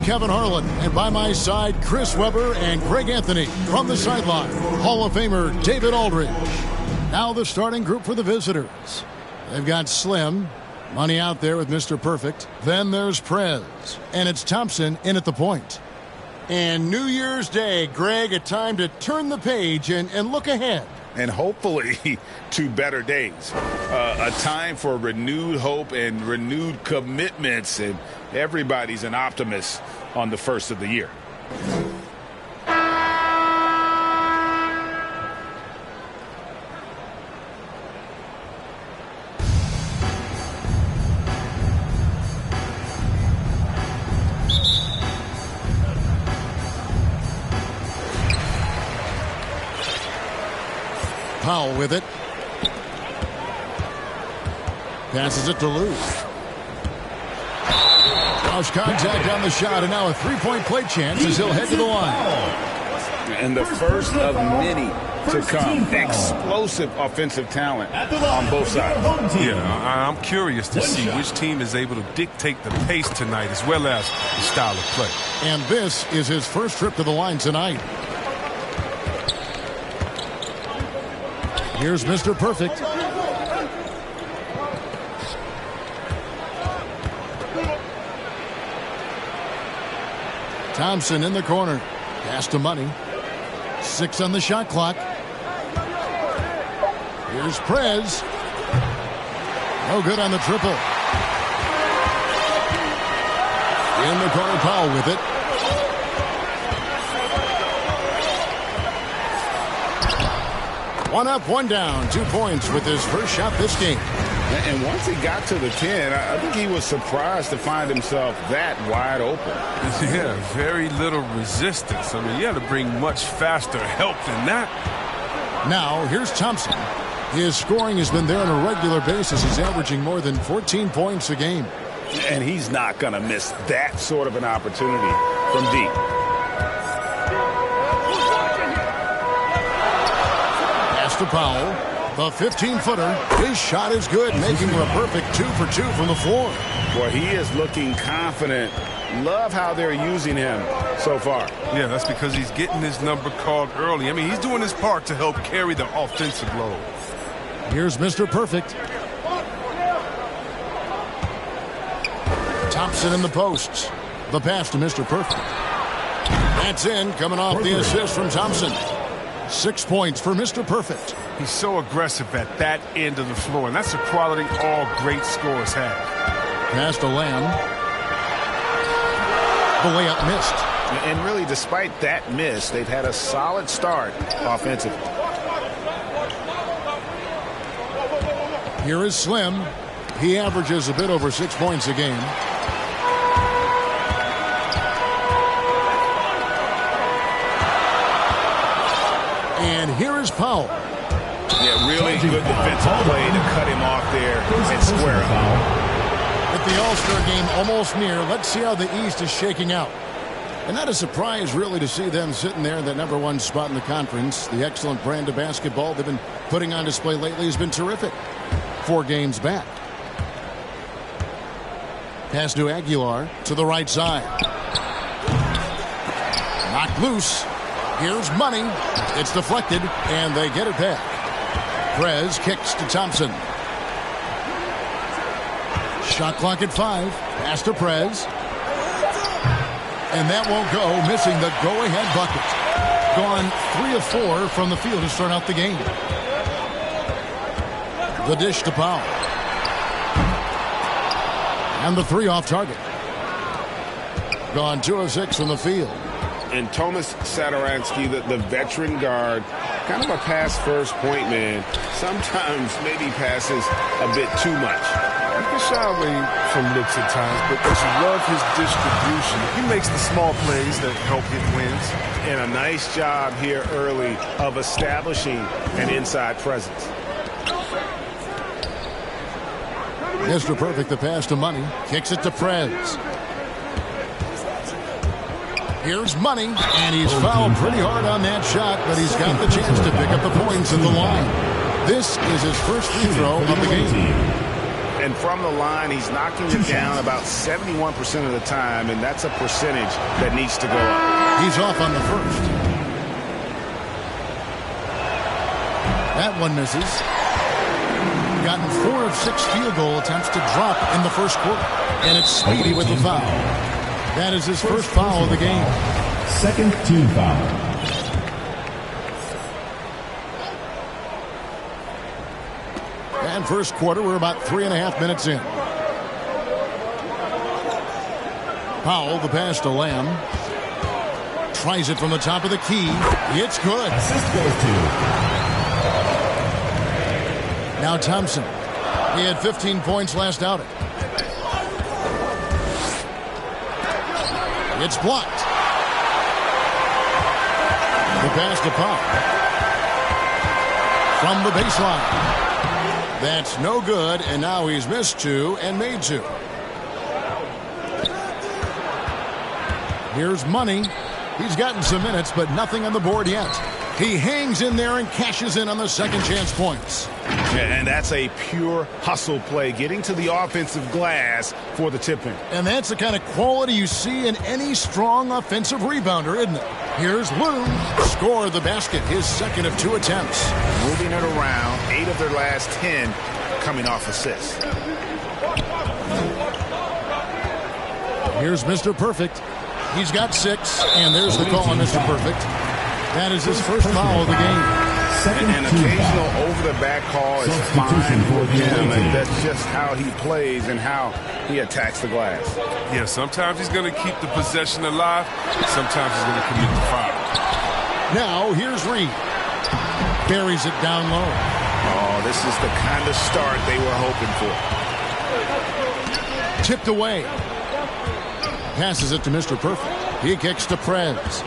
Kevin Harlan, and by my side, Chris Webber and Greg Anthony. From the sideline, Hall of Famer David Aldridge. Now the starting group for the visitors. They've got Slim, money out there with Mr. Perfect. Then there's Prez, and it's Thompson in at the point. And New Year's Day, Greg, a time to turn the page and look ahead. And hopefully to better days. A time for renewed hope and renewed commitments, and everybody's an optimist on the first of the year. Powell with it. Passes it to Lou. Cross contact on the shot, and now a three-point play chance as he'll head to the line. And the first of many to come. Explosive offensive talent on both sides. Yeah, I'm curious to see which team is able to dictate the pace tonight as well as the style of play. And this is his first trip to the line tonight. Here's Mr. Perfect. Thompson in the corner. Pass to Money. 6 on the shot clock. Here's Prez. No good on the triple. In the corner, Powell with it. One up, one down. 2 points with his first shot this game. And once he got to the 10, I think he was surprised to find himself that wide open. Yeah, very little resistance. I mean, you had to bring much faster help than that. Now, here's Thompson. His scoring has been there on a regular basis. He's averaging more than 14 points a game. And he's not going to miss that sort of an opportunity from deep. To Powell, the 15-footer. His shot is good, making him a perfect 2 for 2 from the floor. Boy, he is looking confident. Love how they're using him so far. Yeah, that's because he's getting his number called early. I mean, he's doing his part to help carry the offensive load. Here's Mr. Perfect. Thompson in the posts. The pass to Mr. Perfect. That's in, coming off the assist from Thompson. 6 points for Mr. Perfect. He's so aggressive at that end of the floor, and that's a quality all great scorers have. Pass to Lamb. The layup missed. And really, despite that miss, they've had a solid start offensively. Here is Slim. He averages a bit over 6 points a game. And here is Powell. Yeah, really good defensive play to cut him off there and square him. With the All-Star game almost near, let's see how the East is shaking out. And not a surprise, really, to see them sitting there in that #1 spot in the conference. The excellent brand of basketball they've been putting on display lately has been terrific. 4 games back. Pass to Aguilar to the right side. Knocked loose. Here's Money. It's deflected, and they get it back. Prez kicks to Thompson. Shot clock at 5. Pass to Prez. And that won't go, missing the go-ahead bucket. Gone 3 of 4 from the field to start out the game. The dish to Powell. And the 3 off target. Gone 2 of 6 from the field. And Thomas Satoransky, the veteran guard, kind of a pass-first point man, sometimes maybe passes a bit too much. He can shy away from looks at times, but just love his distribution. He makes the small plays that help him wins. And a nice job here early of establishing an inside presence. Mr. Perfect, the pass to Money. Kicks it to Prez. Here's Money, and he's fouled pretty hard on that shot, but he's got the chance to pick up the points at the line. This is his first free throw of the game. And from the line, he's knocking it down about 71% of the time, and that's a percentage that needs to go up. He's off on the first. That one misses. Gotten 4 of 6 field goal attempts to drop in the first quarter. And it's Speedy with the foul. That is his first foul of the game. Second team foul. And first quarter, we're about 3.5 minutes in. Powell, the pass to Lamb. Tries it from the top of the key. It's good. Assist goes to. Now Thompson. He had 15 points last outing. It's blocked. The pass to Powell. From the baseline. That's no good, and now he's missed 2 and made 2. Here's Money. He's gotten some minutes, but nothing on the board yet. He hangs in there and cashes in on the second chance points. Yeah, and that's a pure hustle play, getting to the offensive glass for the tip-in. And that's the kind of quality you see in any strong offensive rebounder, isn't it? Here's Lou. Score the basket, his second of 2 attempts. Moving it around, 8 of their last 10 coming off assists. Here's Mr. Perfect. He's got 6, and there's the call on Mr. Perfect. That is his first foul of the game. An occasional over-the-back call is fine for him, and that's just how he plays and how he attacks the glass. Yeah, sometimes he's going to keep the possession alive. Sometimes he's going to commit the foul. Now, here's Reed. Buries it down low. Oh, this is the kind of start they were hoping for. Tipped away. Passes it to Mr. Perfect. He kicks to Prez.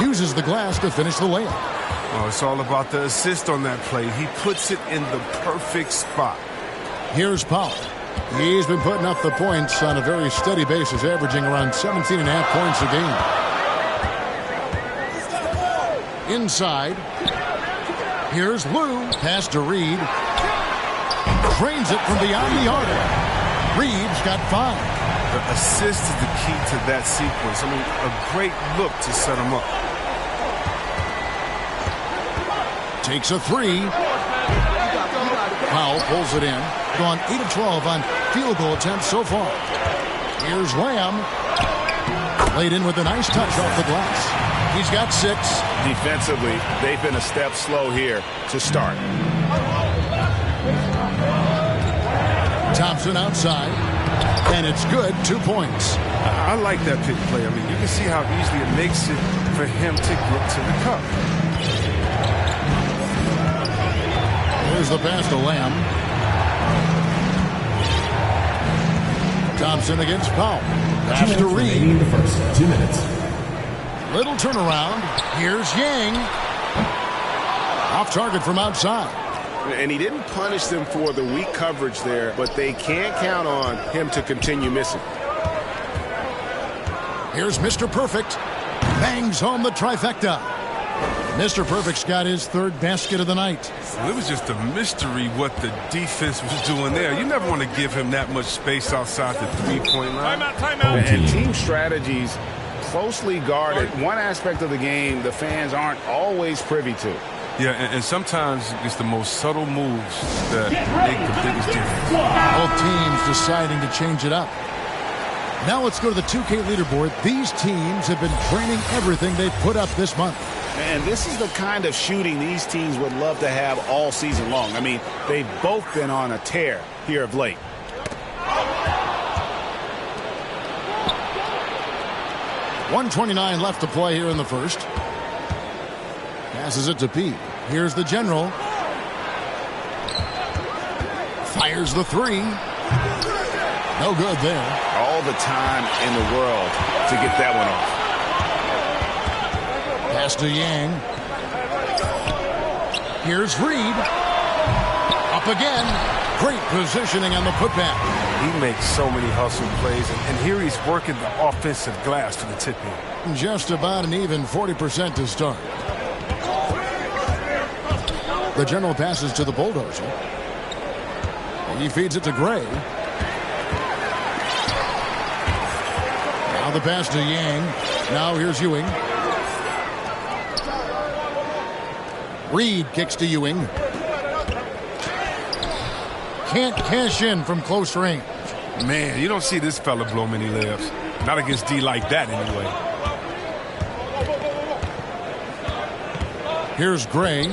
Uses the glass to finish the layup. Oh, it's all about the assist on that play. He puts it in the perfect spot. Here's Powell. He's been putting up the points on a very steady basis, averaging around 17.5 points a game. Inside. Here's Lou. Pass to Reed. Trains it from beyond the arc. Reed's got 5. The assist is the key to that sequence. I mean, a great look to set him up. Takes a 3. Powell pulls it in. Gone 8 of 12 on field goal attempts so far. Here's Lamb. Laid in with a nice touch off the glass. He's got 6. Defensively, they've been a step slow here to start. Thompson outside. And it's good. 2 points. I like that pick play. I mean, you can see how easily it makes it for him to get to the cup. Here's the pass to Lamb. Thompson against Powell. Pass to Reed. In the first 2 minutes. Little turnaround. Here's Yang. Off target from outside. And he didn't punish them for the weak coverage there, but they can't count on him to continue missing. Here's Mr. Perfect. Bangs home the trifecta. Mr. Perfect's got his 3rd basket of the night. Well, it was just a mystery what the defense was doing there. You never want to give him that much space outside the 3-point line. Timeout. And team strategies closely guarded. One aspect of the game the fans aren't always privy to. Yeah, and sometimes it's the most subtle moves that make the biggest difference. Both teams deciding to change it up. Now let's go to the 2K leaderboard. These teams have been training everything they've put up this month. And this is the kind of shooting these teams would love to have all season long. I mean, they've both been on a tear here of late. .129 left to play here in the first. Passes it to Pete. Here's the general. Fires the 3. No good there. All the time in the world to get that one off. Pass to Yang. Here's Reed. Up again. Great positioning on the putback. He makes so many hustle plays, and here he's working the offensive glass to the tip-in. Just about an even 40% to start. The general passes to the bulldozer. He feeds it to Gray. Now the pass to Yang. Now here's Ewing. Reed kicks to Ewing. Can't cash in from close range. Man, you don't see this fella blow many layups. Not against D like that, anyway. Here's Gray.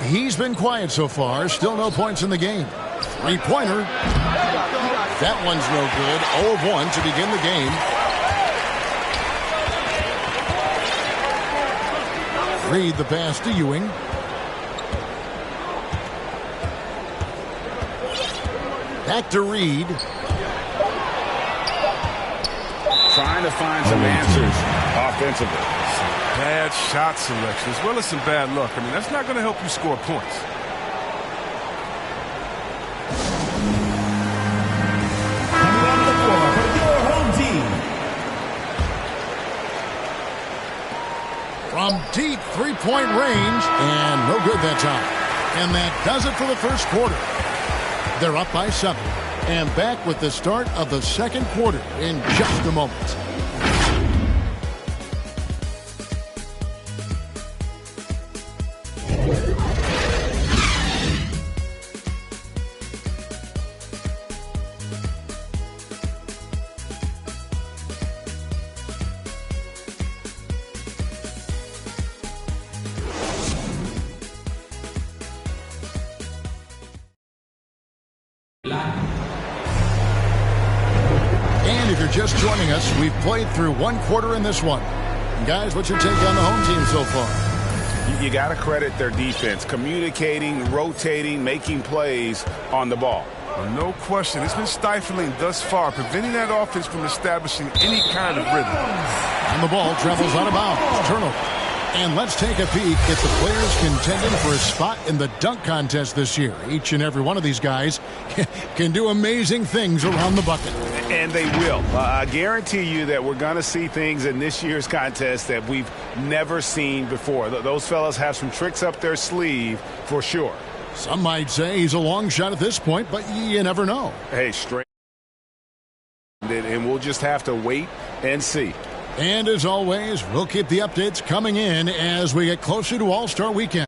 He's been quiet so far. Still no points in the game. Three-pointer. That one's no good. 0 of 1 to begin the game. Reed the pass to Ewing. Back to Reed. Trying to find some answers offensively. Some bad shot selection as well as some bad luck. I mean, that's not going to help you score points. Coming on the floor for your home team. From deep three-point range, and no good that time. And that does it for the first quarter. They're up by 7, and back with the start of the second quarter in just a moment. And if you're just joining us, we've played through one quarter in this one. Guys, what's your take on the home team so far? You got to credit their defense, communicating, rotating, making plays on the ball. Well, no question. It's been stifling thus far, preventing that offense from establishing any kind of rhythm. And the ball travels out of bounds. Turnover. And let's take a peek at the players contending for a spot in the dunk contest this year. Each and every one of these guys can do amazing things around the bucket. And they will. I guarantee you that we're going to see things in this year's contest that we've never seen before. Those fellas have some tricks up their sleeve for sure. Some might say he's a long shot at this point, but you never know. Hey, straight. And we'll just have to wait and see. And as always, we'll keep the updates coming in as we get closer to All-Star Weekend.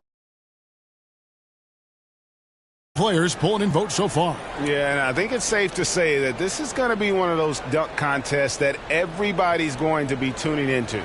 Players pulling in votes so far. Yeah, and I think it's safe to say that this is going to be one of those dunk contests that everybody's going to be tuning into.